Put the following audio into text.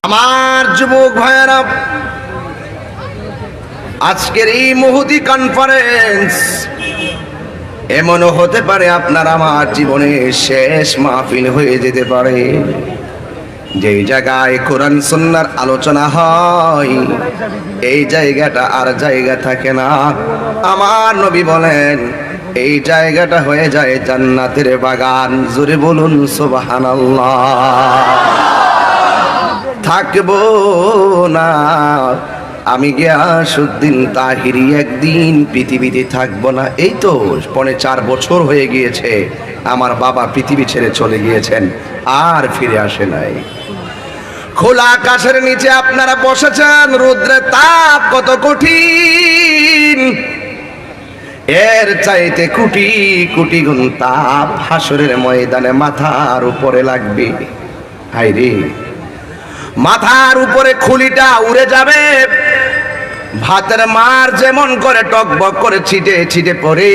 আমার যুবক ভাইয়েরা, আজকের এই মুহুদি কনফারেন্স এমনও হতে পারে আপনার আমার জীবনের শেষ মাহফিল হয়ে যেতে পারে। যেই জায়গায় কোরআন সুন্নাহর আলোচনা হয় এই জায়গাটা আর জায়গা থাকে না। আমার নবী বলেন এই জায়গাটা হয়ে যায় জান্নাতের বাগান। জোরে বলুন সুবহানাল্লাহ। থাকবো না আমি গিয়াসউদ্দিন তাহিরি একদিন পৃথিবীতে থাকবো না। এই তো 4.5 বছর হয়ে গিয়েছে আমার বাবা পৃথিবী ছেড়ে চলে গিয়েছেন, আর ফিরে আসে নাই। খোলা আকাশের নিচে আপনারা বসেছেন, রৌদ্রের তাপ কত কঠিন, এর চাইতে কোটি কোটি গুণ তাপ হাসরের ময়দানে মাথার উপরে লাগবে। হায়রে, মাথার উপরে খুলিটা উড়ে যাবে, ভাতের মার যেমন করে টকবক করে ছিটে ছিটে পড়ে